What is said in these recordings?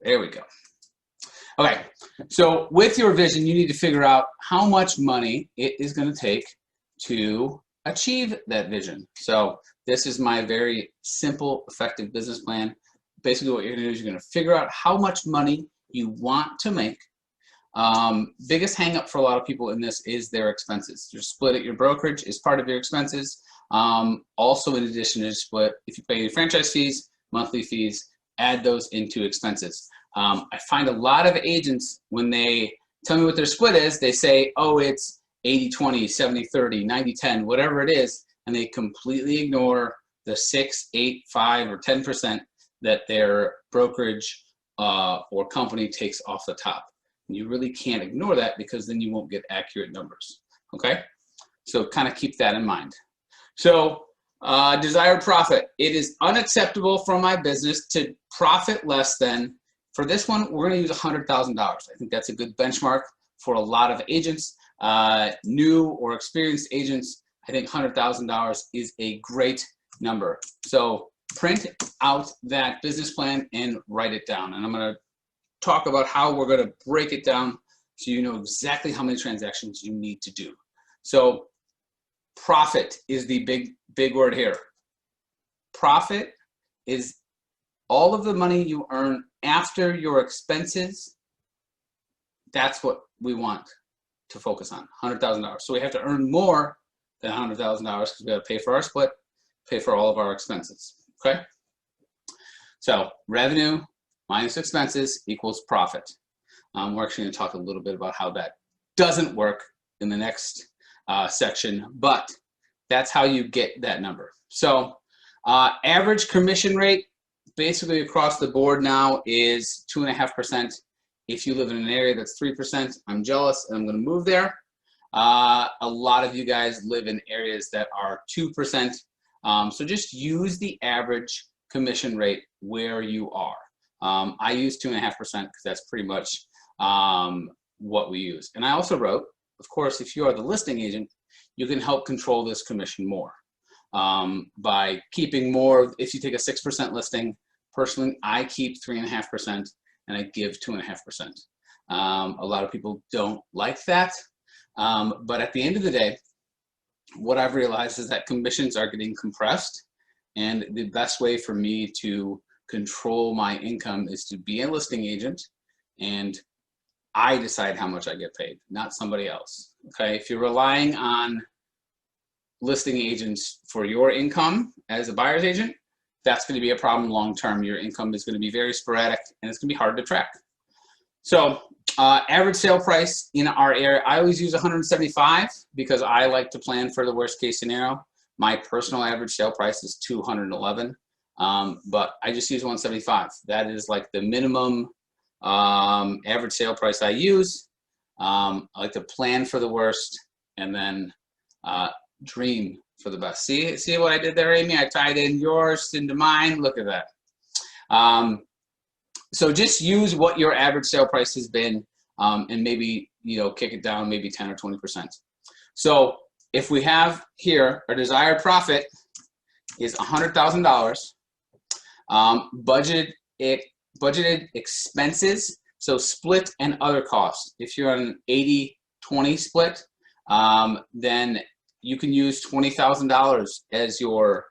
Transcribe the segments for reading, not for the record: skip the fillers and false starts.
There we go. Okay, so with your vision, you need to figure out how much money it is going to take to achieve that vision. So this is my very simple, effective business plan. Basically what you're going to do is you're going to figure out how much money you want to make. Biggest hang up for a lot of people in this is their expenses. Your split at your brokerage is part of your expenses. Also, in addition to split, if you pay your franchise fees, monthly fees, add those into expenses. I find a lot of agents, when they tell me what their split is, they say, oh, it's 80-20, 70-30, 90-10, whatever it is, and they completely ignore the 6, 8, 5, or 10% that their brokerage or company takes off the top. And you really can't ignore that, because then you won't get accurate numbers, okay? So kind of keep that in mind. So desired profit. It is unacceptable for my business to profit less than, for this one, we're going to use $100,000. I think that's a good benchmark for a lot of agents. New or experienced agents, I think $100,000 is a great number. So print out that business plan and write it down. And I'm going to talk about how we're going to break it down so you know exactly how many transactions you need to do. So profit is the big word here. Profit is all of the money you earn after your expenses. That's what we want to focus on, $100,000. So we have to earn more than $100,000 because we got to pay for our split, pay for all of our expenses, okay? So revenue minus expenses equals profit. We're actually going to talk a little bit about how that doesn't work in the next section, but that's how you get that number. So average commission rate basically across the board now is 2.5%. If you live in an area that's 3%, I'm jealous and I'm going to move there. A lot of you guys live in areas that are 2%. So just use the average commission rate where you are. I use 2.5% because that's pretty much what we use. And I also wrote, of course, if you are the listing agent, you can help control this commission more by keeping more. If you take a 6% listing, personally, I keep 3.5% and I give 2.5%. A lot of people don't like that, but at the end of the day, what I've realized is that commissions are getting compressed, and the best way for me to control my income is to be a listing agent, and I decide how much I get paid, not somebody else. Okay, if you're relying on listing agents for your income as a buyer's agent, that's going to be a problem long term. Your income is going to be very sporadic and it's going to be hard to track. So average sale price in our area, I always use 175 because I like to plan for the worst case scenario. My personal average sale price is 211, but I just use 175. That is like the minimum average sale price I use. I like to plan for the worst and then dream for the best. See what I did there, Amy? I tied in yours into mine. Look at that. So just use what your average sale price has been, and maybe, kick it down maybe 10 or 20%. So if we have here our desired profit is $100,000, budgeted expenses, so split and other costs. If you're on an 80-20 split, then you can use $20,000 as your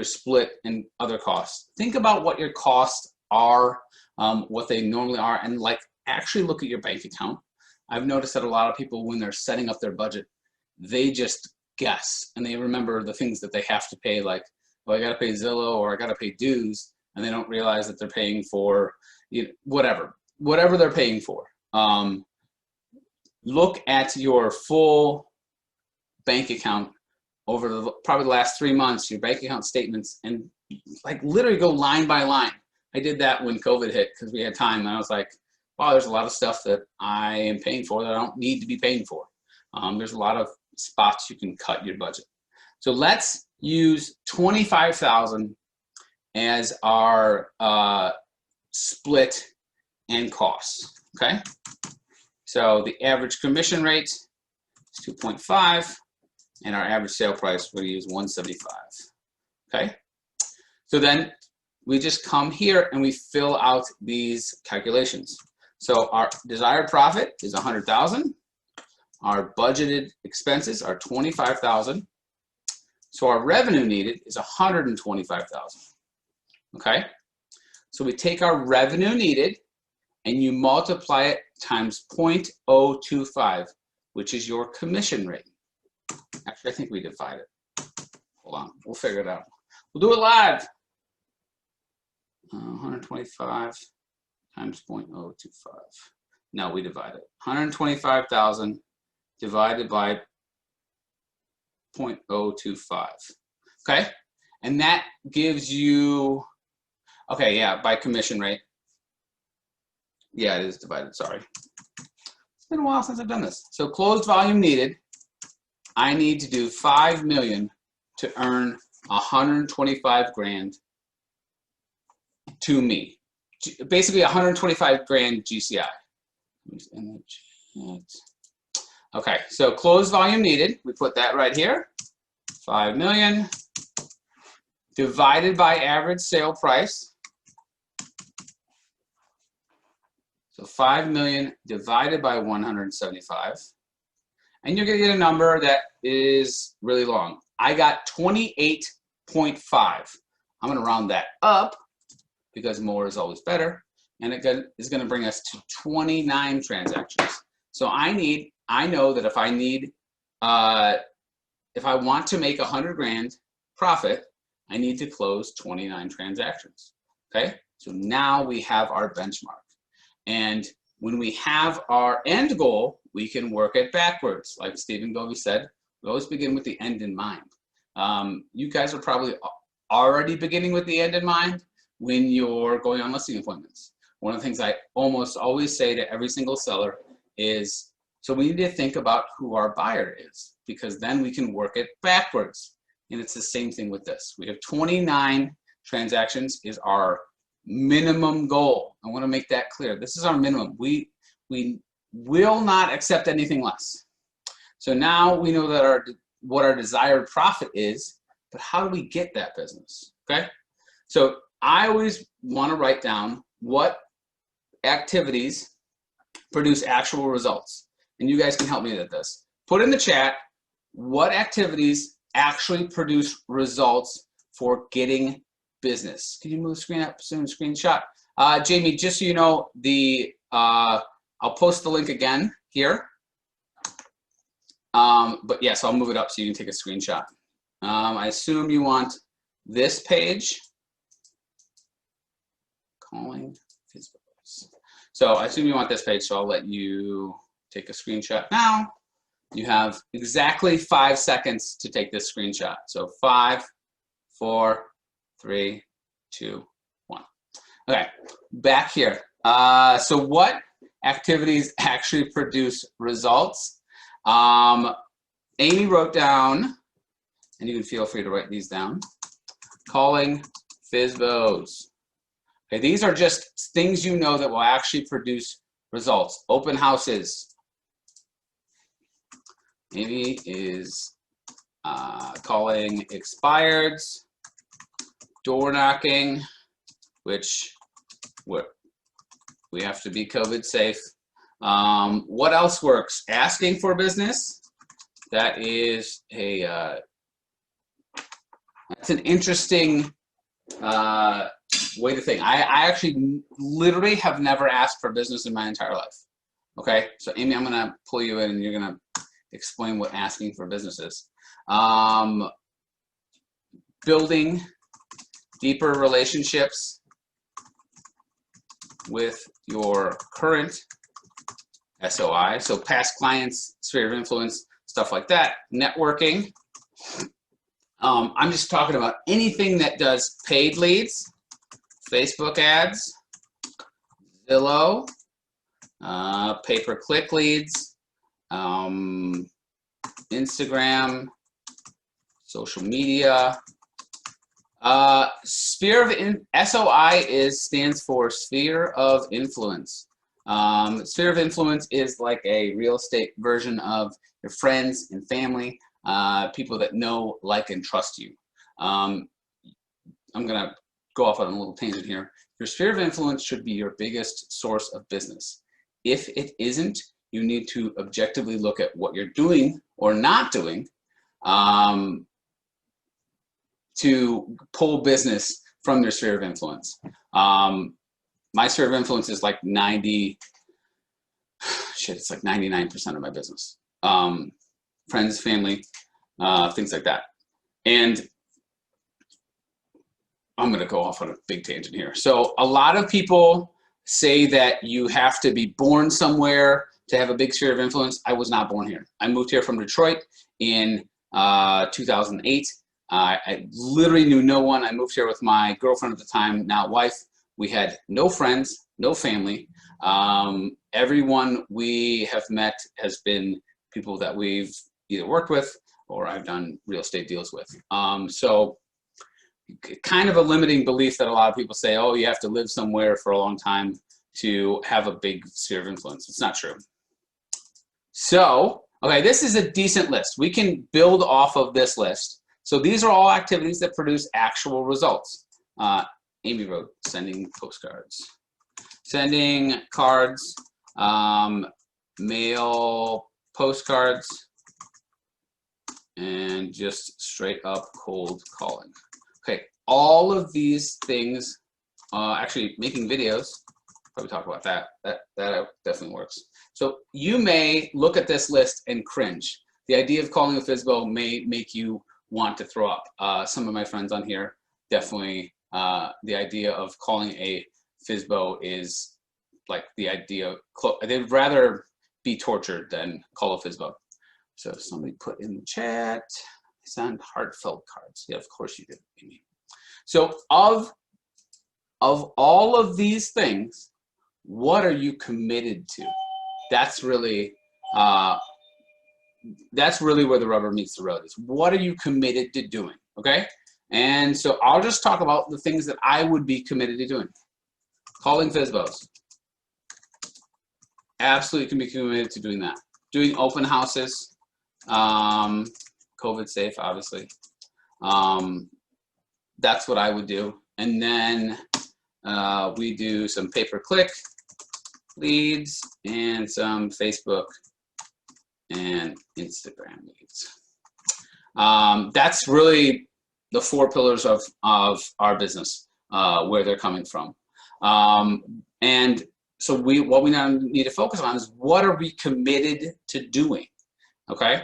split and other costs. Think about what your costs are, what they normally are, and actually look at your bank account. I've noticed that a lot of people, when they're setting up their budget, they just guess and they remember the things that they have to pay, like, well, I got to pay Zillow or I got to pay dues, and they don't realize that they're paying for whatever they're paying for. Look at your full bank account over probably the last 3 months, your bank account statements, and literally go line by line. I did that when COVID hit because we had time, and I was like, wow, there's a lot of stuff that I am paying for that I don't need to be paying for. There's a lot of spots you can cut your budget. So let's use $25,000 as our split and costs, okay? So the average commission rate is 2.5, and our average sale price, we're going to use 175, okay? So then we just come here and we fill out these calculations. So our desired profit is 100,000. Our budgeted expenses are 25,000. So our revenue needed is 125,000. Okay? So we take our revenue needed and you multiply it times 0.025, which is your commission rate. Actually, I think we divide it. Hold on, we'll figure it out. We'll do it live. 125 times 0.025. No, we divide it. 125,000 divided by 0.025. Okay? And that gives you, okay, yeah, by commission rate. Yeah, it is divided, sorry. It's been a while since I've done this. So closed volume needed, I need to do 5 million to earn 125 grand to me. Basically 125 grand GCI. Okay, so closed volume needed, we put that right here. 5 million divided by average sale price. So 5 million divided by 175. And you're going to get a number that is really long. I got 28.5. I'm going to round that up because more is always better. And it is going to bring us to 29 transactions. So I know that if I want to make 100 grand profit, I need to close 29 transactions. Okay, so now we have our benchmark. And when we have our end goal, we can work it backwards. Like Stephen Govey said, we always begin with the end in mind. You guys are probably already beginning with the end in mind when you're going on listing appointments. One of the things I almost always say to every single seller is, so we need to think about who our buyer is, because then we can work it backwards. And it's the same thing with this. We have 29 transactions is our minimum goal. I want to make that clear. This is our minimum. We will not accept anything less. So now we know that what our desired profit is, but how do we get that business? Okay? So I always want to write down what activities produce actual results. And you guys can help me with this. Put in the chat what activities actually produce results for getting business. Can you move the screen up soon? Screenshot. Jamie, just so you know, I'll post the link again here. But yes, I'll move it up so you can take a screenshot. I assume you want this page. Calling Fizzbos. So I assume you want this page, so I'll let you take a screenshot now. You have exactly 5 seconds to take this screenshot. So 5, 4, 3, 2, 1. Okay, back here. So what activities actually produce results? Amy wrote down, and you can feel free to write these down, calling Fizzbos. Okay, these are just things you know that will actually produce results. Open houses. Amy is calling expireds, door knocking, which we have to be COVID safe. What else works? Asking for business. That is a that's an interesting way to think. I actually literally have never asked for business in my entire life. Okay, so Amy, I'm gonna pull you in and you're gonna explain what asking for business is. Building deeper relationships with your current SOI, so past clients, sphere of influence, stuff like that. Networking. I'm just talking about anything that does paid leads, Facebook ads, Zillow, pay-per-click leads, Instagram, social media. SOI stands for sphere of influence. Sphere of influence is like a real estate version of your friends and family, people that know, like, and trust you. I'm gonna go off on a little tangent here. Your sphere of influence should be your biggest source of business. If it isn't, you need to objectively look at what you're doing or not doing to pull business from your sphere of influence. My sphere of influence is like 99% of my business. Friends, family, things like that. And I'm gonna go off on a big tangent here. So a lot of people say that you have to be born somewhere to have a big sphere of influence. I was not born here. I moved here from Detroit in 2008. I literally knew no one. I moved here with my girlfriend at the time, now wife. We had no friends, no family. Everyone we have met has been people that we've either worked with or I've done real estate deals with. So kind of a limiting belief that a lot of people say, oh, you have to live somewhere for a long time to have a big sphere of influence. It's not true. So, okay, this is a decent list. We can build off of this list. So these are all activities that produce actual results. Amy wrote sending postcards. Sending cards, mail postcards, and just straight up cold calling. Okay, all of these things, actually making videos, probably talk about that. That definitely works. So you may look at this list and cringe. The idea of calling a FSBO may make you want to throw up. Some of my friends on here definitely, the idea of calling a FSBO is like the idea, they'd rather be tortured than call a FSBO. So somebody put in the chat, send heartfelt cards. Yeah, of course you did, Amy. So of all of these things, what are you committed to? That's really where the rubber meets the road is. What are you committed to doing, okay? And so I'll just talk about the things that I would be committed to doing. Calling FSBOs. Absolutely can be committed to doing that. Doing open houses, COVID safe, obviously. That's what I would do. And then we do some pay-per-click leads and some Facebook and Instagram leads. That's really the 4 pillars of our business, where they're coming from. And so what we now need to focus on is what are we committed to doing, okay?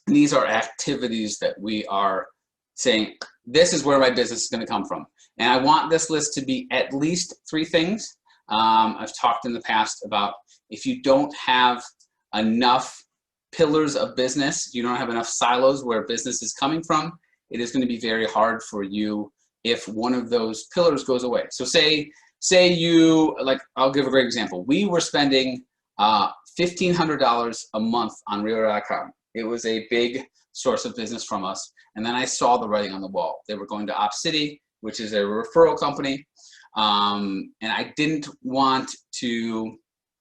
These are activities that we are saying, this is where my business is gonna come from. And I want this list to be at least 3 things. I've talked in the past about if you don't have enough pillars of business, you don't have enough silos where business is coming from, it is going to be very hard for you if one of those pillars goes away. So say you, like, I'll give a great example. We were spending $1,500 a month on Realtor.com. It was a big source of business from us. And then I saw the writing on the wall. They were going to OpCity, which is a referral company. And I didn't want to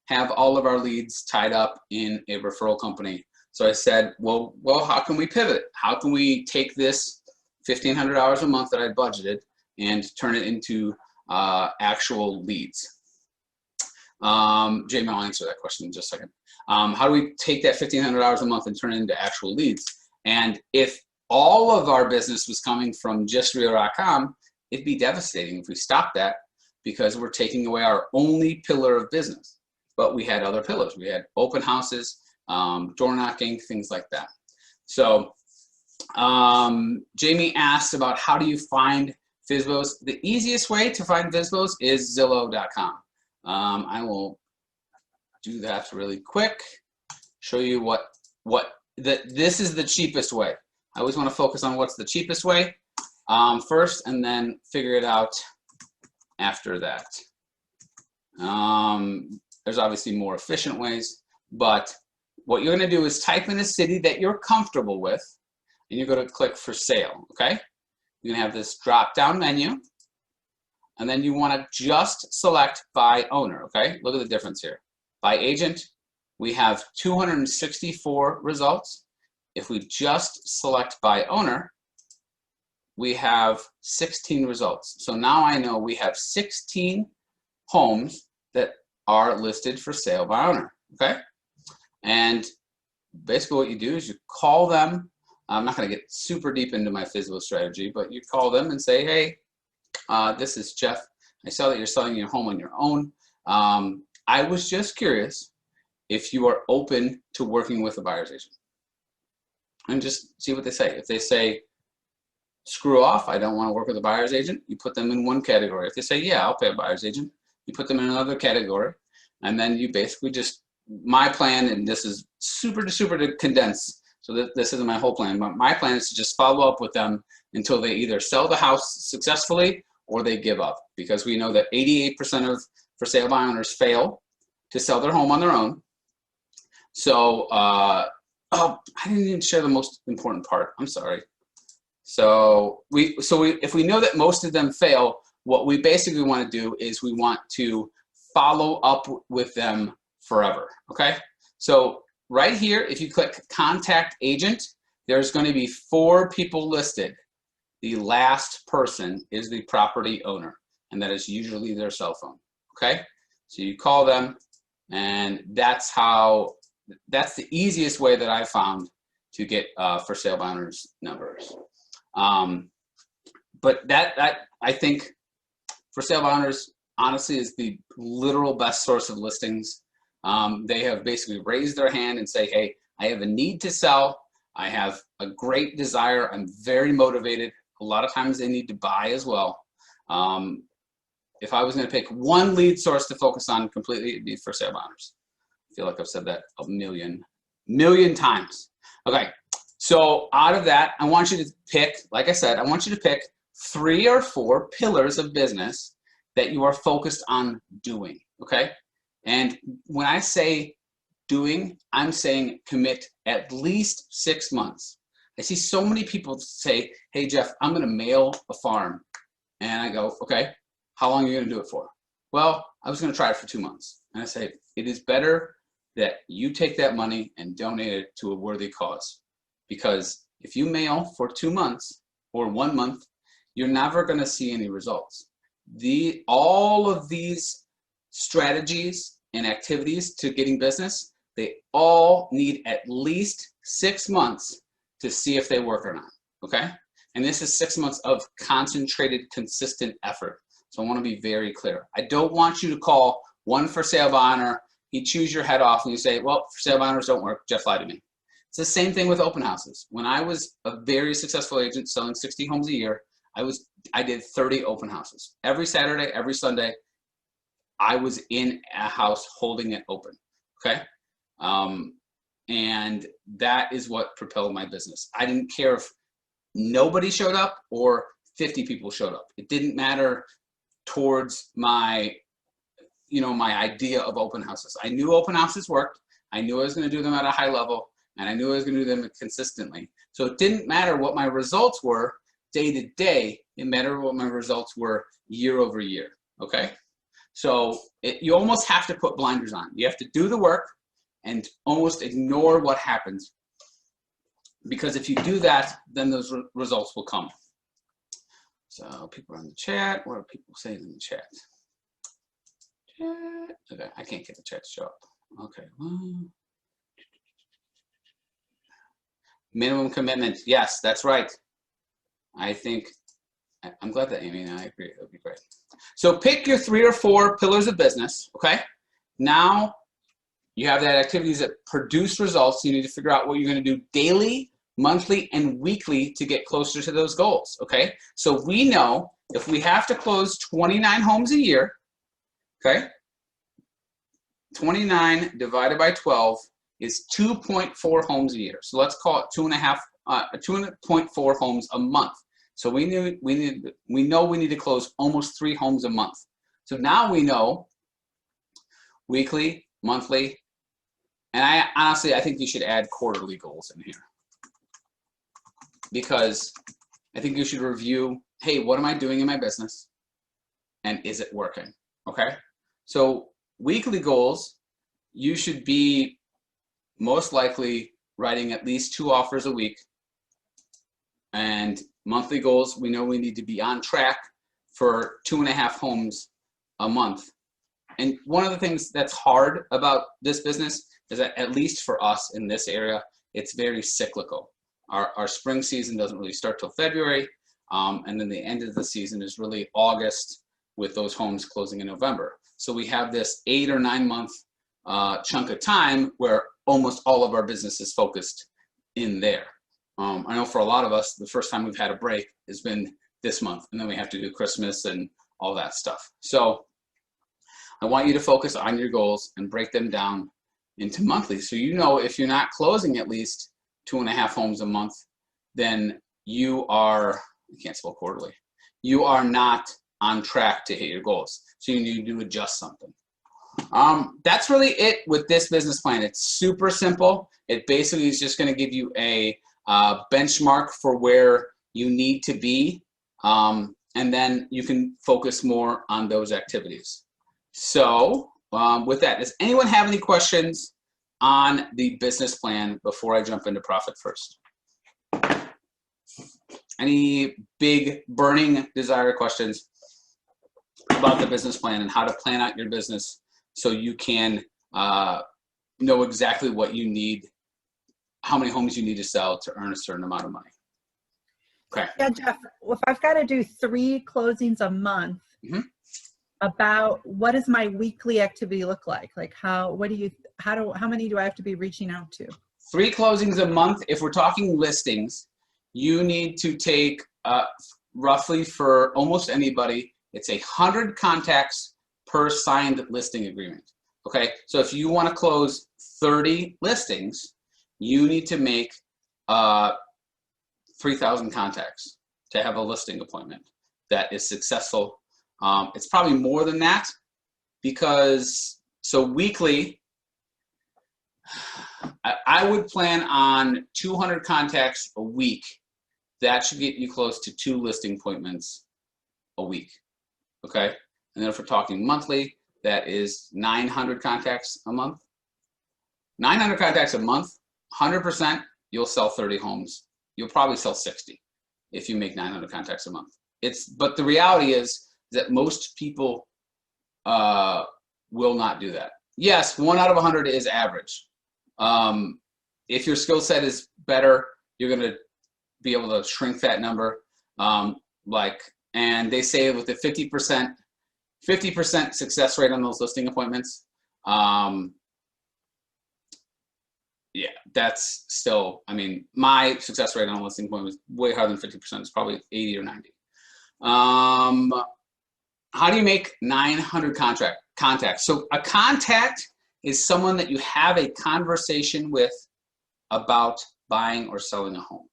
have all of our leads tied up in a referral company. So I said, well, how can we pivot? How can we take this $1,500 a month that I budgeted and turn it into actual leads? Jamie, I'll answer that question in just a second. How do we take that $1,500 a month and turn it into actual leads? And if all of our business was coming from just Realtor.com, it'd be devastating if we stopped that because we're taking away our only pillar of business. But we had other pillars. We had open houses, door knocking, things like that. So Jamie asked about how do you find FSBOs? The easiest way to find FSBOs is Zillow.com. I will do that really quick. Show you this is the cheapest way. I always want to focus on what's the cheapest way first, and then figure it out after that. There's obviously more efficient ways, but what you're going to do is type in a city that you're comfortable with, and you're going to click for sale, okay? You're going to have this drop-down menu, and then you want to just select by owner, okay? Look at the difference here. By agent, we have 264 results. If we just select by owner, we have 16 results. So now I know we have 16 homes that are listed for sale by owner, okay? And basically what you do is you call them. I'm not going to get super deep into my physical strategy, but you call them and say, hey, this is Jeff. I saw that you're selling your home on your own. I was just curious if you are open to working with a buyer's agent. And just see what they say. If they say, screw off, I don't want to work with a buyer's agent, you put them in one category. If they say, yeah, I'll pay a buyer's agent, you put them in another category. And then you basically just, my plan, and this is super to condense, so that this isn't my whole plan, but my plan is to just follow up with them until they either sell the house successfully or they give up. Because we know that 88% of for sale by owners fail to sell their home on their own. So, oh, I didn't even share the most important part. I'm sorry. So if we know that most of them fail, what we basically want to do is we want to follow up with them forever, okay? So right here, if you click Contact Agent, there's going to be 4 people listed. The last person is the property owner, and that is usually their cell phone, okay? So you call them, and that's the easiest way that I found to get for sale by owners numbers. But that I think for sale by owners honestly is the literal best source of listings. They have basically raised their hand and say, hey, I have a need to sell. I have a great desire. I'm very motivated. A lot of times they need to buy as well. If I was going to pick one lead source to focus on completely, it'd be for sale by owners. I feel like I've said that a million times. Okay, so out of that, I want you to pick, like I said, I want you to pick 3 or 4 pillars of business that you are focused on doing, okay? And when I say doing, I'm saying commit at least 6 months. I see so many people say, hey, Jeff, I'm going to mail a farm. And I go, okay, how long are you going to do it for? Well, I was going to try it for 2 months. And I say, it is better that you take that money and donate it to a worthy cause. Because if you mail for 2 months or 1 month, you're never going to see any results. All of these strategies and activities to getting business, they all need at least 6 months to see if they work or not, okay? And this is 6 months of concentrated, consistent effort. So I want to be very clear. I don't want you to call one for sale by owner, you choose your head off and you say, well, for sale by owners don't work, Jeff lied to me. It's the same thing with open houses. When I was a very successful agent selling 60 homes a year, I did 30 open houses. Every Saturday, every Sunday, I was in a house holding it open, okay? And that is what propelled my business. I didn't care if nobody showed up or 50 people showed up. It didn't matter towards my idea of open houses. I knew open houses worked. I knew I was going to do them at a high level, and I knew I was going to do them consistently. So it didn't matter what my results were day to day. It mattered what my results were year over year, okay? So you almost have to put blinders on. You have to do the work and almost ignore what happens. Because if you do that, then those results will come. So people are in the chat. What are people saying in the chat? Okay, I can't get the chat to show up. Okay. Minimum commitment. Yes, that's right. I'm glad that Amy and I agree. It would be great. So pick your 3 or 4 pillars of business, okay? Now you have that activities that produce results. You need to figure out what you're going to do daily, monthly, and weekly to get closer to those goals, okay? So we know if we have to close 29 homes a year, okay? 29 divided by 12 is 2.4 homes a year. So let's call it 2.4 homes a month. So we know we need to close almost 3 homes a month. So now we know weekly, monthly, and I think you should add quarterly goals in here. Because I think you should review, hey, what am I doing in my business? And is it working? Okay? So weekly goals, you should be most likely writing at least 2 offers a week. And monthly goals, we know we need to be on track for 2.5 homes a month. And one of the things that's hard about this business is that, at least for us in this area, it's very cyclical. Our spring season doesn't really start till February, and then the end of the season is really August, with those homes closing in November. So we have this 8 or 9 month chunk of time where almost all of our business is focused in there. I know for a lot of us, the first time we've had a break has been this month, and then we have to do Christmas and all that stuff. So I want you to focus on your goals and break them down into monthly. So you know, if you're not closing at least 2.5 homes a month, then you are, I can't spell quarterly, you are not on track to hit your goals. So you need to adjust something. That's really it with this business plan. It's super simple. It basically is just going to give you a benchmark for where you need to be, and then you can focus more on those activities. So with that, does anyone have any questions on the business plan before I jump into profit first? Any big burning desire questions about the business plan and how to plan out your business so you can know exactly what you need, how many homes you need to sell to earn a certain amount of money? Okay. Yeah, Jeff, if I've got to do 3 closings a month, about what does my weekly activity look like? Like how many do I have to be reaching out to? 3 closings a month. If we're talking listings, you need to take roughly, for almost anybody, it's 100 contacts per signed listing agreement. Okay, so if you want to close 30 listings, you need to make 3,000 contacts to have a listing appointment that is successful. It's probably more than that, because so weekly, I would plan on 200 contacts a week. That should get you close to 2 listing appointments a week. Okay, and then if we're talking monthly, that is 900 contacts a month. 900 contacts a month, 100%, you'll sell 30 homes. You'll probably sell 60 if you make 900 contacts a month. But the reality is that most people will not do that. Yes, 1 out of 100 is average. If your skill set is better, you're going to be able to shrink that number. And they say with the 50% success rate on those listing appointments, yeah, that's still, I mean, my success rate on a listing appointment is way higher than 50%. It's probably 80 or 90. How do you make 900 contacts? So a contact is someone that you have a conversation with about buying or selling a home.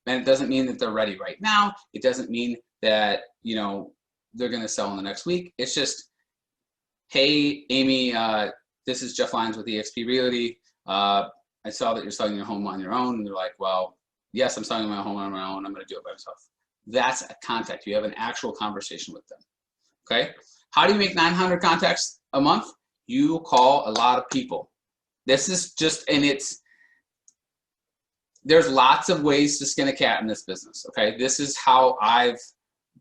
And it doesn't mean that they're ready right now. It doesn't mean that, you know, they're going to sell in the next week. It's just, hey, Amy, this is Jeff Lyons with eXp Realty. I saw that you're selling your home on your own. And they're like, well, yes, I'm selling my home on my own. I'm going to do it by myself. That's a contact. You have an actual conversation with them. Okay. How do you make 900 contacts a month? You call a lot of people. This is just, and there's lots of ways to skin a cat in this business. Okay. This is how I've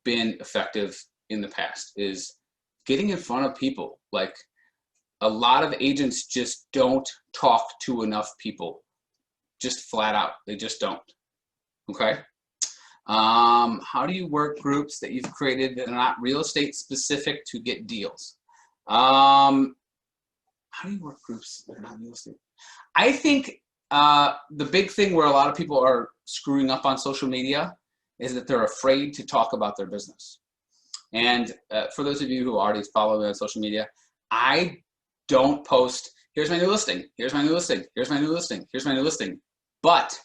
been effective in the past, is getting in front of people. Like, a lot of agents just don't talk to enough people, just flat out. They just don't. Okay. How do you work groups that you've created that are not real estate specific to get deals? How do you work groups that are not real estate? I think the big thing where a lot of people are screwing up on social media is that they're afraid to talk about their business. And for those of you who already follow me on social media, I don't post, here's my new listing, here's my new listing, here's my new listing, here's my new listing. But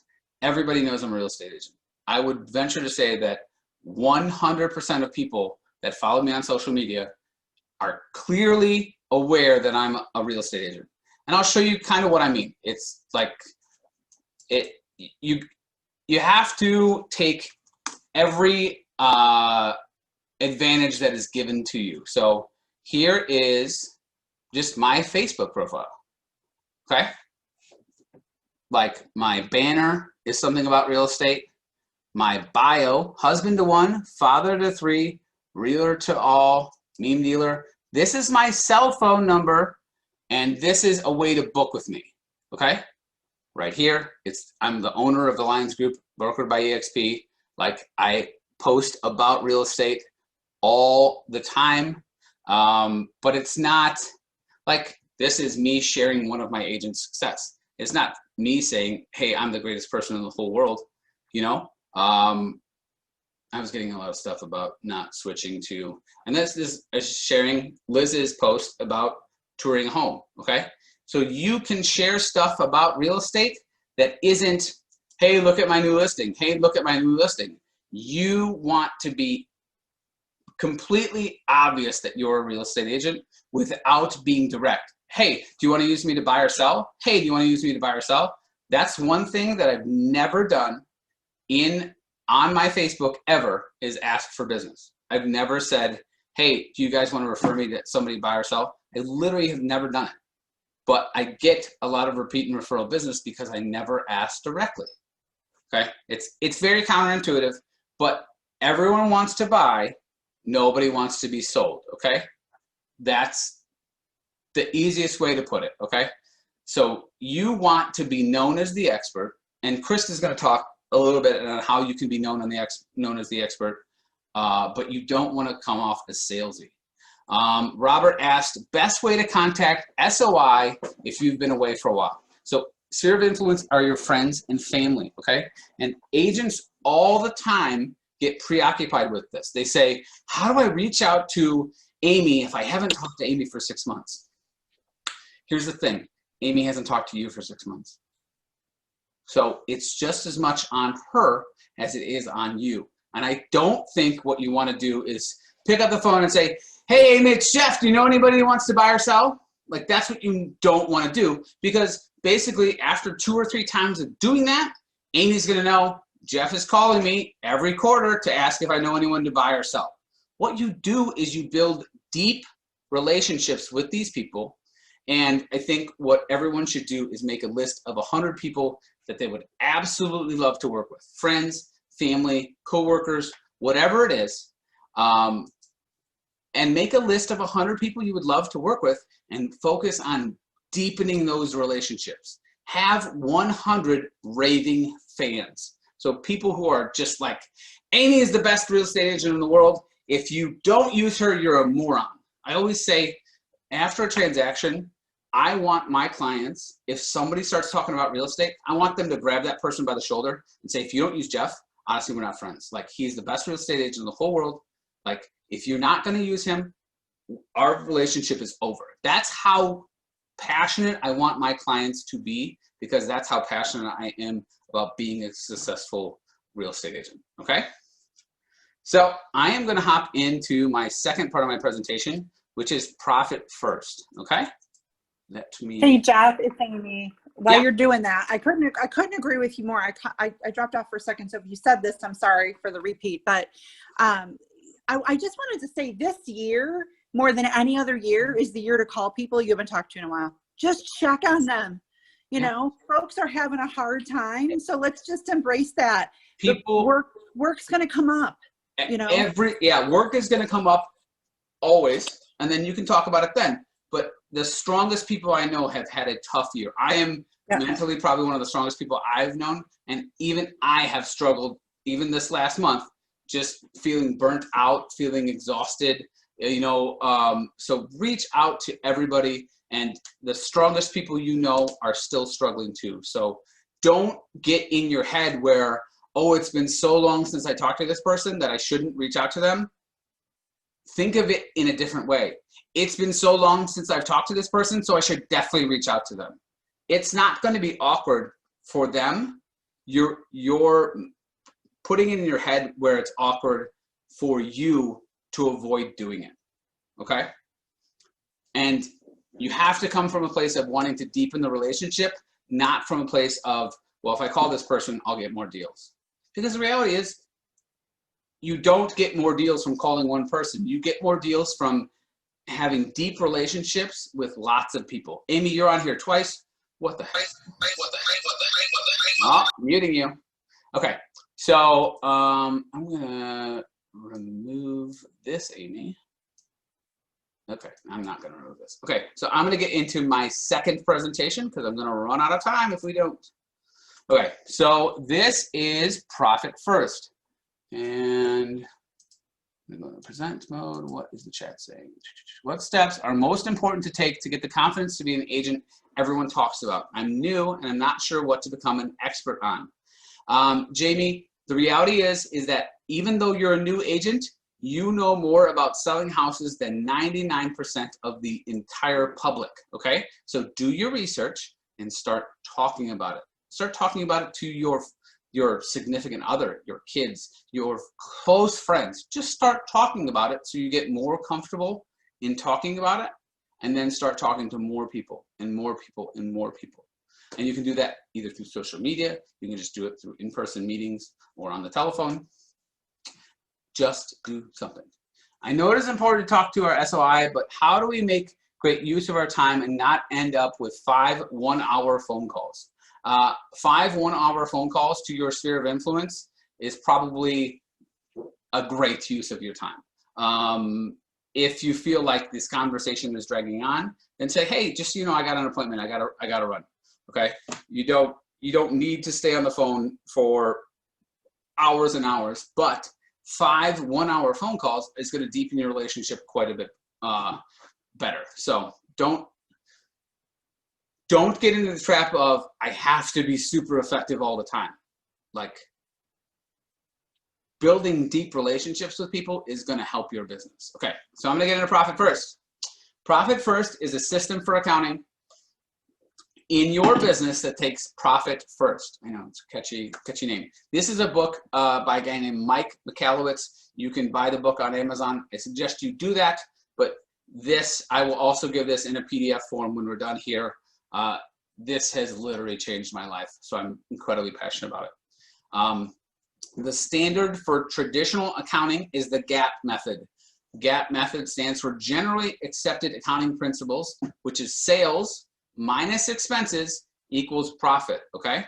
everybody knows I'm a real estate agent. I would venture to say that 100% of people that follow me on social media are clearly aware that I'm a real estate agent. And I'll show you kind of what I mean. It's like, you have to take every advantage that is given to you. So here is just my Facebook profile. Okay. Like, my banner is something about real estate. my bio, husband to one, father to three, realtor to all, meme dealer. This is my cell phone number, and this is a way to book with me, okay? Right here, I'm the owner of the Lyons Group, brokered by EXP. Like, I post about real estate all the time, but it's not like, this is me sharing one of my agent's success. It's not me saying, hey, I'm the greatest person in the whole world, you know? I was getting a lot of stuff about not switching to, and this is sharing Liz's post about touring a home, okay? So you can share stuff about real estate that isn't, hey, look at my new listing. Hey, look at my new listing. You want to be completely obvious that you're a real estate agent without being direct. Hey, do you want to use me to buy or sell? Hey, do you want to use me to buy or sell? That's one thing that I've never done on my Facebook ever, is ask for business. I've never said, hey, do you guys want to refer me to somebody buy or sell? I literally have never done it. But I get a lot of repeat and referral business because I never ask directly. Okay? It's very counterintuitive, but everyone wants to buy, nobody wants to be sold, okay? That's the easiest way to put it, okay? So you want to be known as the expert, and Chris is going to talk a little bit on how you can be known as the expert, but you don't want to come off as salesy. Robert asked, best way to contact SOI if you've been away for a while. So sphere of influence are your friends and family, okay? And agents all the time get preoccupied with this. They say, how do I reach out to Amy if I haven't talked to Amy for 6 months? Here's the thing, Amy hasn't talked to you for 6 months. So it's just as much on her as it is on you. And I don't think what you want to do is pick up the phone and say, hey, Amy, it's Jeff. Do you know anybody who wants to buy or sell? Like, that's what you don't want to do, because basically after 2 or 3 times of doing that, Amy's going to know Jeff is calling me every quarter to ask if I know anyone to buy or sell. What you do is you build deep relationships with these people. And I think what everyone should do is make a list of 100 people that they would absolutely love to work with. Friends, family, coworkers, whatever it is. And make a list of 100 people you would love to work with and focus on deepening those relationships. Have 100 raving fans. So people who are just like, Amy is the best real estate agent in the world. If you don't use her, you're a moron. I always say, after a transaction, I want my clients, if somebody starts talking about real estate, I want them to grab that person by the shoulder and say, if you don't use Jeff, honestly, we're not friends. Like, he's the best real estate agent in the whole world. Like, if you're not going to use him, our relationship is over. That's how passionate I want my clients to be, because that's how passionate I am about being a successful real estate agent, okay? So I am going to hop into my second part of my presentation, which is profit first, okay? Let me. Hey, Jeff, it's Amy. While you're doing that, I couldn't agree with you more. I dropped off for a second, so if you said this, I'm sorry for the repeat, but I just wanted to say this year, more than any other year, is the year to call people you haven't talked to in a while. Just check on them. You know, folks are having a hard time, so let's just embrace that. People, work's going to come up. You know, work is going to come up always, and then you can talk about it then. But the strongest people I know have had a tough year. I am mentally probably one of the strongest people I've known, and even I have struggled, even this last month, just feeling burnt out, feeling exhausted, you know, so reach out to everybody, and the strongest people you know are still struggling too. So don't get in your head where, oh, it's been so long since I talked to this person that I shouldn't reach out to them. Think of it in a different way. It's been so long since I've talked to this person, so I should definitely reach out to them. It's not going to be awkward for them. You're putting it in your head where it's awkward for you to avoid doing it, okay? And you have to come from a place of wanting to deepen the relationship, not from a place of, well, if I call this person, I'll get more deals. Because the reality is, you don't get more deals from calling one person. You get more deals from having deep relationships with lots of people. Amy, you're on here twice. What the heck? Oh, muting you. Okay, So I'm gonna remove this, Amy. Okay, I'm not gonna remove this. Okay, so I'm gonna get into my second presentation because I'm gonna run out of time if we don't. Okay, so this is profit first. And I'm going to present mode. What is the chat saying? What steps are most important to take to get the confidence to be an agent everyone talks about? I'm new and I'm not sure what to become an expert on. Jamie, the reality is that even though you're a new agent, you know more about selling houses than 99% of the entire public, okay? So do your research and start talking about it. Start talking about it to your significant other, your kids, your close friends. Just start talking about it so you get more comfortable in talking about it, and then start talking to more people and more people and more people. And you can do that either through social media, you can just do it through in-person meetings or on the telephone. Just do something. I know it is important to talk to our SOI, but how do we make great use of our time and not end up with 5 one-hour phone calls? 5 one-hour phone calls to your sphere of influence is probably a great use of your time. If you feel like this conversation is dragging on, then say, hey, just so you know, I got an appointment. I gotta run. Okay. You don't need to stay on the phone for hours and hours, but 5 one-hour phone calls is going to deepen your relationship quite a bit better. So don't get into the trap of I have to be super effective all the time. Like, building deep relationships with people is going to help your business. Okay, so I'm going to get into profit first. Profit first is a system for accounting in your business that takes profit first. I know it's a catchy name. This is a book by a guy named Mike Michalowicz. You can buy the book on Amazon. I suggest you do that, but I will also give this in a PDF form when we're done here. This has literally changed my life, so I'm incredibly passionate about it. The standard for traditional accounting is the GAAP method. GAAP method stands for Generally Accepted Accounting Principles, which is sales minus expenses equals profit, okay?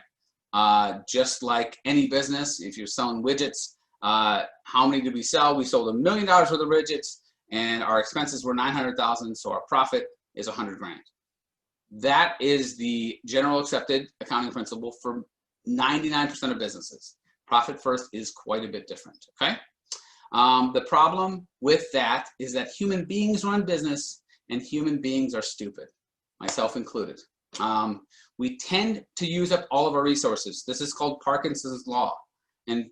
Just like any business, if you're selling widgets, how many did we sell? We sold $1 million worth of widgets, and our expenses were $900,000, so our profit is $100 grand. That is the general accepted accounting principle for 99% of businesses. Profit first is quite a bit different, okay? The problem with that is that human beings run business and human beings are stupid, myself included. We tend to use up all of our resources. This is called Parkinson's law. And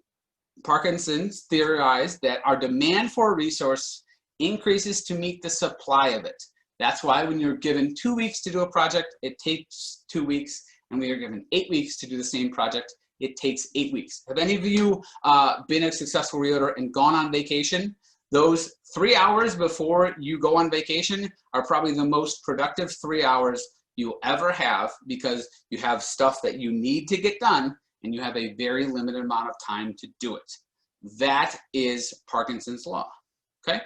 Parkinson's theorized that our demand for a resource increases to meet the supply of it. That's why when you're given 2 weeks to do a project, it takes 2 weeks. And when you're given 8 weeks to do the same project, it takes 8 weeks. Have any of you been a successful realtor and gone on vacation? Those 3 hours before you go on vacation are probably the most productive 3 hours you'll ever have, because you have stuff that you need to get done and you have a very limited amount of time to do it. That is Parkinson's law, okay?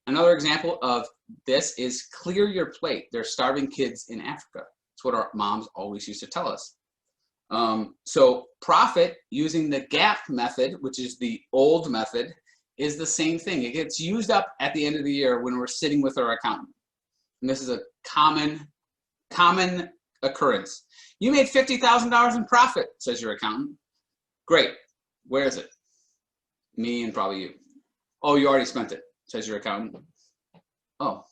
Another example of this is clear your plate. There's starving kids in Africa. That's what our moms always used to tell us. So profit using the GAAP method, which is the old method, is the same thing. It gets used up at the end of the year when we're sitting with our accountant. And this is a common occurrence. You made $50,000 in profit, says your accountant. Great. Where is it? Me and probably you. Oh, you already spent it, says your accountant. Oh.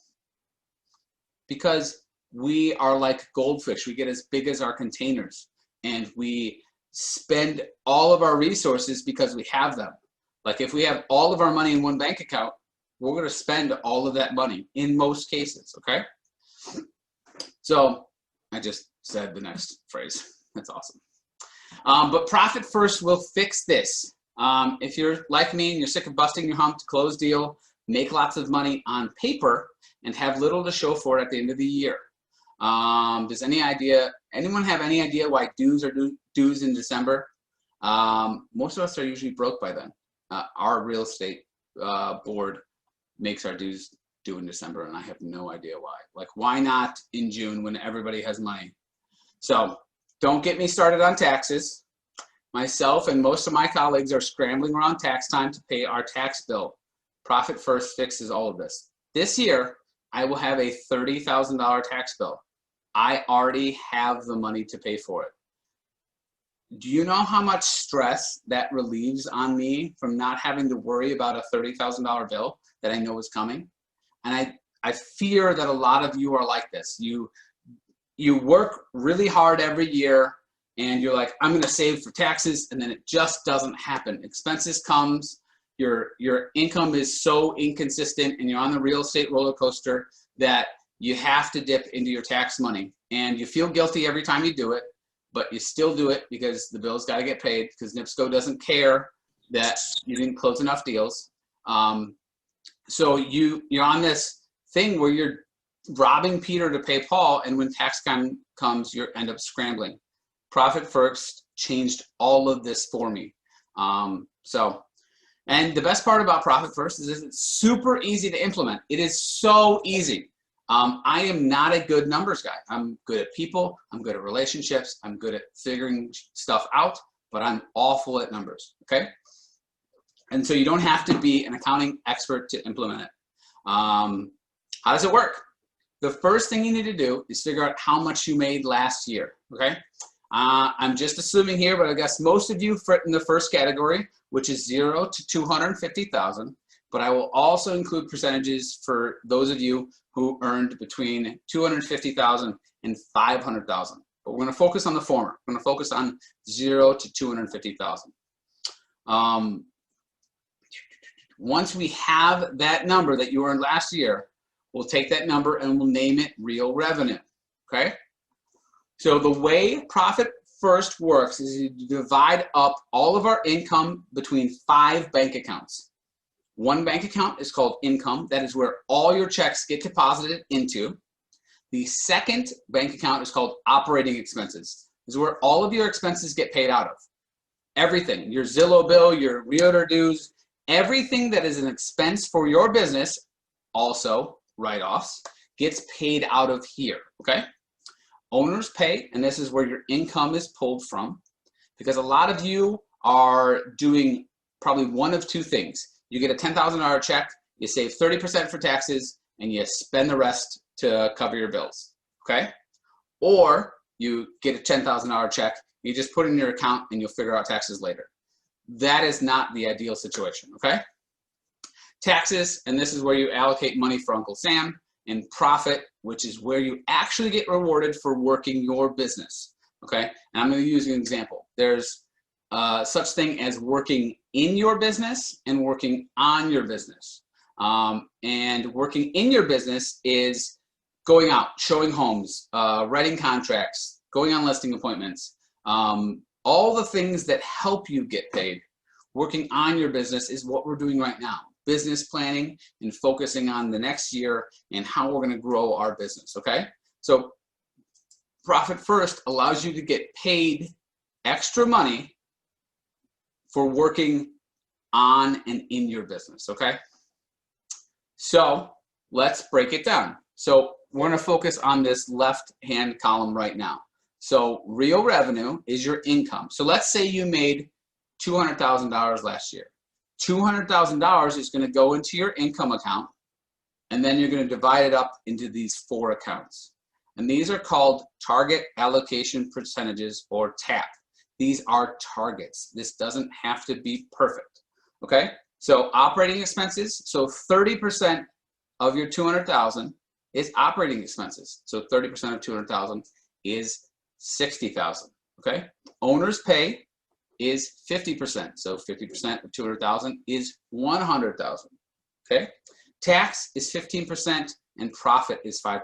Because we are like goldfish. We get as big as our containers. And we spend all of our resources because we have them. Like if we have all of our money in one bank account, we're going to spend all of that money in most cases, okay? So I just said the next phrase. That's awesome. But profit first will fix this. If you're like me and you're sick of busting your hump to close deal, make lots of money on paper, and have little to show for it at the end of the year. Does anyone have any idea why dues are dues in December? Most of us are usually broke by then. Our real estate board makes our dues due in December, and I have no idea why. Like, why not in June when everybody has money? So don't get me started on taxes. myself and most of my colleagues are scrambling around tax time to pay our tax bill. Profit First fixes all of this. This year, I will have a $30,000 tax bill. I already have the money to pay for it. Do you know how much stress that relieves on me from not having to worry about a $30,000 bill that I know is coming? And I fear that a lot of you are like this. You work really hard every year and you're like, I'm gonna save for taxes, and then it just doesn't happen. Expenses comes, your income is so inconsistent, and you're on the real estate roller coaster that you have to dip into your tax money. And you feel guilty every time you do it, but you still do it because the bill's gotta get paid, because NIPSCO doesn't care that you didn't close enough deals. So you're on this thing where you're robbing Peter to pay Paul, and when tax time comes, you end up scrambling. Profit First changed all of this for me. And the best part about Profit First is it's super easy to implement. It is so easy. I am not a good numbers guy. I'm good at people, I'm good at relationships, I'm good at figuring stuff out, but I'm awful at numbers, okay? And so you don't have to be an accounting expert to implement it. How does it work? The first thing you need to do is figure out how much you made last year, okay? I'm just assuming here, but I guess most of you fit in the first category, which is 0 to 250,000. But I will also include percentages for those of you who earned between 250,000 and 500,000. But we're going to focus on the former. We're going to focus on 0 to 250,000. Once we have that number that you earned last year, we'll take that number and we'll name it real revenue. Okay? So the way Profit First works is you divide up all of our income between 5 bank accounts. One bank account is called income. That is where all your checks get deposited into. The second bank account is called operating expenses. This is where all of your expenses get paid out of. Everything, your Zillow bill, your realtor dues, everything that is an expense for your business, also write-offs, gets paid out of here, okay? Owner's pay, and this is where your income is pulled from, because a lot of you are doing probably one of two things. You get a $10,000 check, you save 30% for taxes, and you spend the rest to cover your bills, okay? Or you get a $10,000 check, you just put it in your account and you'll figure out taxes later. That is not the ideal situation, okay? Taxes, and this is where you allocate money for Uncle Sam, and profit, which is where you actually get rewarded for working your business, okay? And I'm gonna use an example. There's such thing as working in your business and working on your business. And working in your business is going out, showing homes, writing contracts, going on listing appointments, all the things that help you get paid. Working on your business is what we're doing right now. Business planning and focusing on the next year and how we're going to grow our business, okay? So Profit First allows you to get paid extra money for working on and in your business, okay? So let's break it down. So we're going to focus on this left-hand column right now. So real revenue is your income. So let's say you made $200,000 last year. $200,000 is going to go into your income account, and then you're going to divide it up into these 4 accounts. And these are called target allocation percentages, or TAP. These are targets. This doesn't have to be perfect, okay? So operating expenses, so 30% of your 200,000 is operating expenses. So 30% of 200,000 is 60,000, okay? Owner's pay is 50%. So 50% of 200,000 is 100,000, okay? Tax is 15% and profit is 5%.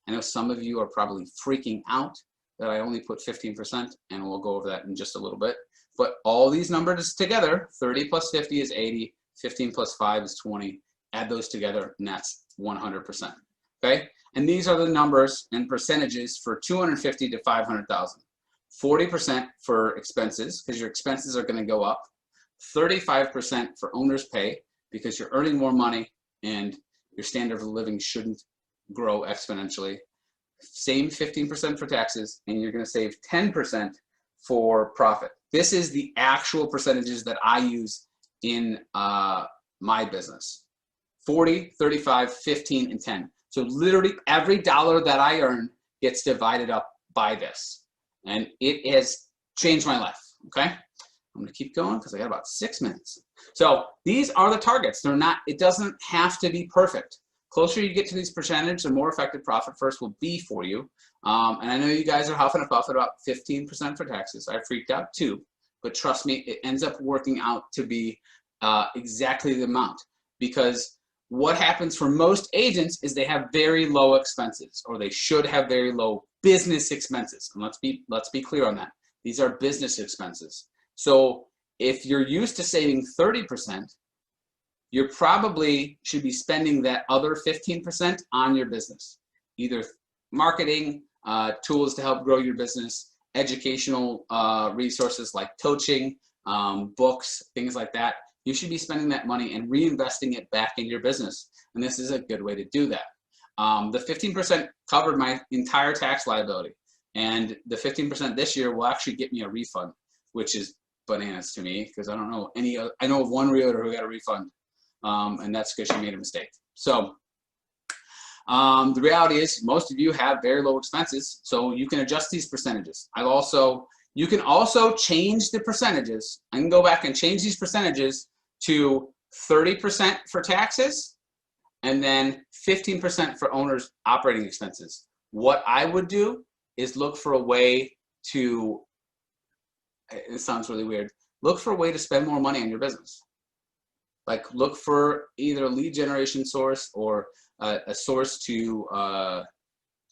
I know some of you are probably freaking out that I only put 15%, and we'll go over that in just a little bit. But all these numbers together, 30 plus 50 is 80, 15 plus 5 is 20. Add those together and that's 100%, okay? And these are the numbers and percentages for 250 to 500,000. 40% for expenses, because your expenses are going to go up. 35% for owner's pay, because you're earning more money and your standard of living shouldn't grow exponentially. Same 15% for taxes, and you're going to save 10% for profit. This is the actual percentages that I use in my business. 40, 35, 15, and 10. So literally every dollar that I earn gets divided up by this. And it has changed my life, okay? I'm gonna keep going because I got about 6 minutes. So these are the targets. They're not, it doesn't have to be perfect. Closer you get to these percentages, the more effective profit first will be for you. And I know you guys are huffing and puffing about 15% for taxes. I freaked out too, but trust me, it ends up working out to be exactly the amount, because what happens for most agents is they have very low expenses, or they should have very low business expenses. And let's be clear on that. These are business expenses. So if you're used to saving 30%, you probably should be spending that other 15% on your business, either marketing, tools to help grow your business, educational resources like coaching, books, things like that. You should be spending that money and reinvesting it back in your business. And this is a good way to do that. The 15% covered my entire tax liability. And the 15% this year will actually get me a refund, which is bananas to me, because I don't know any other, I know of one realtor who got a refund, and that's because she made a mistake. So the reality is most of you have very low expenses, so you can adjust these percentages. You can also change the percentages. I can go back and change these percentages to 30% for taxes and then 15% for owner's operating expenses. What I would do is look for a way to, it sounds really weird, look for a way to spend more money on your business. Like look for either a lead generation source or a source to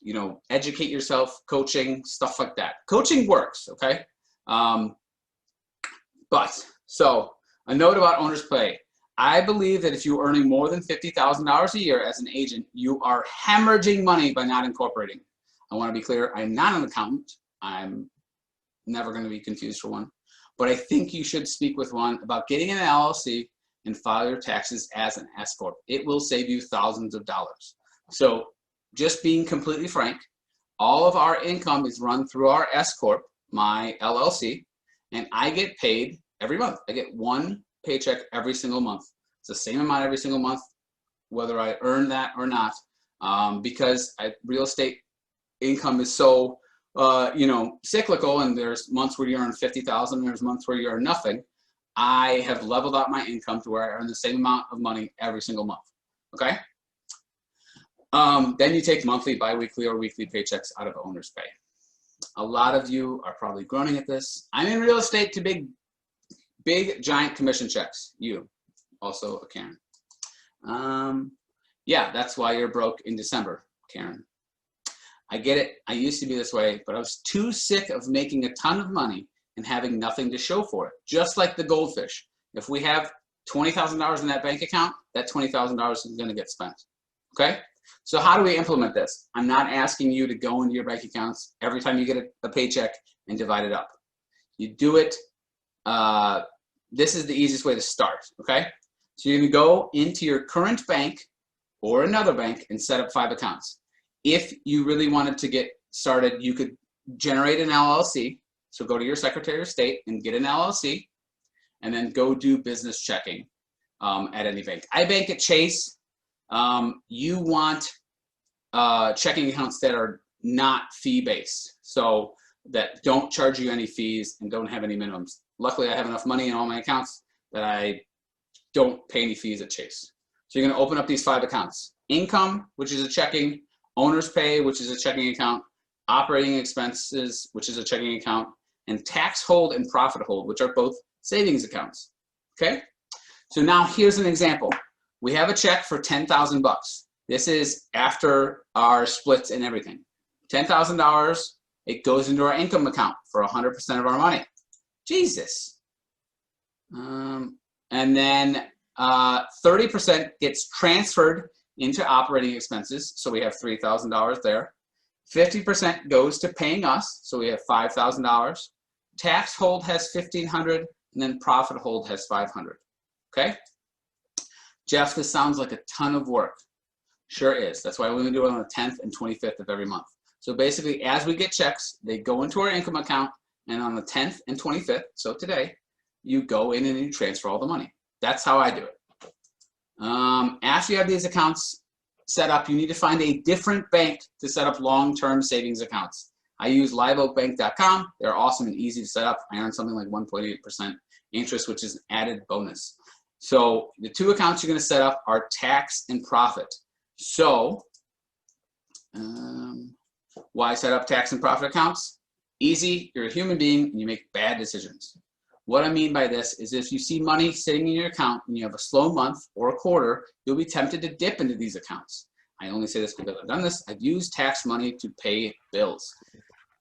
you know, educate yourself, coaching, stuff like that. Coaching works, okay? So a note about owner's pay. I believe that if you're earning more than $50,000 a year as an agent, you are hemorrhaging money by not incorporating. I want to be clear, I'm not an accountant. I'm never going to be confused for one. But I think you should speak with one about getting an LLC and file your taxes as an S Corp. It will save you thousands of dollars. So just being completely frank, all of our income is run through our S Corp, my LLC, and I get paid every month. I get one paycheck every single month. It's the same amount every single month, whether I earn that or not, because real estate income is so you know, cyclical, and there's months where you earn 50,000, there's months where you earn nothing. I have leveled out my income to where I earn the same amount of money every single month, okay? Then you take monthly, bi-weekly, or weekly paychecks out of owner's pay. A lot of you are probably groaning at this. I'm in real estate to big, giant commission checks. You, also a Karen. Yeah, that's why you're broke in December, Karen. I get it. I used to be this way, but I was too sick of making a ton of money and having nothing to show for it. Just like the goldfish. If we have $20,000 in that bank account, that $20,000 is going to get spent. Okay? So how do we implement this? I'm not asking you to go into your bank accounts every time you get a paycheck and divide it up. You do it. This is the easiest way to start. Okay? So you're going to go into your current bank or another bank and set up 5 accounts. If you really wanted to get started, you could generate an LLC. So go to your Secretary of State and get an LLC, and then go do business checking at any bank. I bank at Chase. You want checking accounts that are not fee-based, so that don't charge you any fees and don't have any minimums. Luckily, I have enough money in all my accounts that I don't pay any fees at Chase. So you're going to open up these 5 accounts. Income, which is a checking, owner's pay, which is a checking account, operating expenses, which is a checking account, and tax hold and profit hold, which are both savings accounts. Okay? So now here's an example. We have a check for $10,000. This is after our splits and everything. $10,000, it goes into our income account for 100% of our money. Jesus. And then 30% gets transferred into operating expenses, so we have $3,000 there. 50% goes to paying us, so we have $5,000. Tax hold has $1,500, and then profit hold has $500. Okay? Jeff, this sounds like a ton of work. Sure is. That's why we're going to do it on the 10th and 25th of every month. So basically, as we get checks, they go into our income account, and on the 10th and 25th, so today, you go in and you transfer all the money. That's how I do it. After you have these accounts set up, you need to find a different bank to set up long-term savings accounts. I use liveoakbank.com. They're awesome and easy to set up. I earn something like 1.8% interest, which is an added bonus. So the two accounts you're going to set up are tax and profit. So why set up tax and profit accounts? Easy. You're a human being and you make bad decisions. What I mean by this is if you see money sitting in your account and you have a slow month or a quarter, you'll be tempted to dip into these accounts. I only say this because I've done this. I've used tax money to pay bills.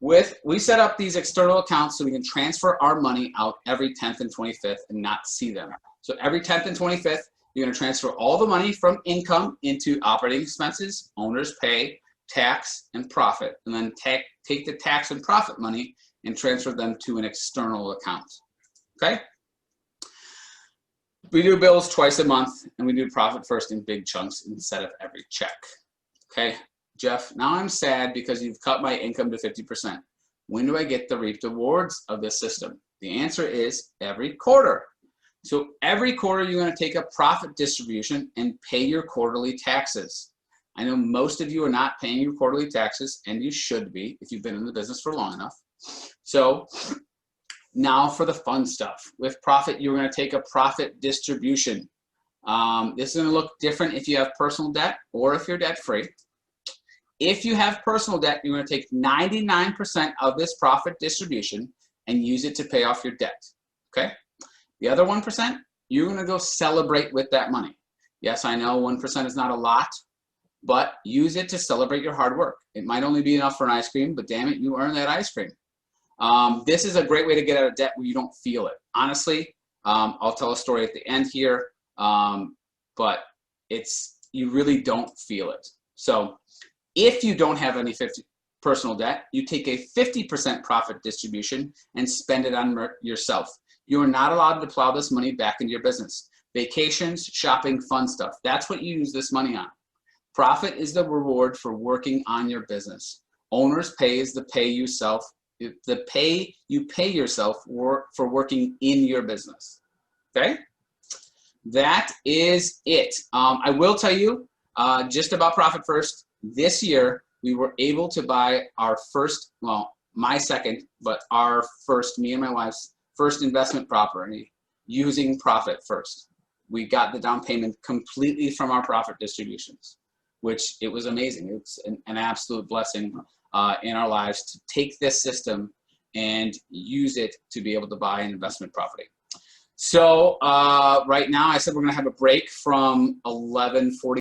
We set up these external accounts so we can transfer our money out every 10th and 25th and not see them. So every 10th and 25th, you're going to transfer all the money from income into operating expenses, owner's pay, tax, and profit, and then take the tax and profit money and transfer them to an external account. Okay? We do bills twice a month, and we do profit first in big chunks instead of every check. Okay? Jeff, now I'm sad because you've cut my income to 50%. When do I get the reaped rewards of this system? The answer is every quarter. So every quarter you're going to take a profit distribution and pay your quarterly taxes. I know most of you are not paying your quarterly taxes, and you should be if you've been in the business for long enough. So now for the fun stuff. With profit, you're going to take a profit distribution. This is going to look different if you have personal debt or if you're debt-free. If you have personal debt, you're going to take 99% of this profit distribution and use it to pay off your debt. Okay? The other 1%, you're going to go celebrate with that money. Yes, I know 1% is not a lot, but use it to celebrate your hard work. It might only be enough for an ice cream, but damn it, you earn that ice cream. This is a great way to get out of debt where you don't feel it. Honestly, I'll tell a story at the end here, but you really don't feel it. So if you don't have any personal debt, you take a 50% profit distribution and spend it on yourself. You are not allowed to plow this money back into your business. Vacations, shopping, fun stuff. That's what you use this money on. Profit is the reward for working on your business. Owner's pay is the pay you pay yourself for working in your business. Okay? That is it. I will tell you just about Profit First. This year, we were able to buy our first, well, my second, but our first, me and my wife's first investment property using Profit First. We got the down payment completely from our profit distributions, which it was amazing. It's an absolute blessing in our lives to take this system and use it to be able to buy an investment property. So right now, I said we're going to have a break from 11:40.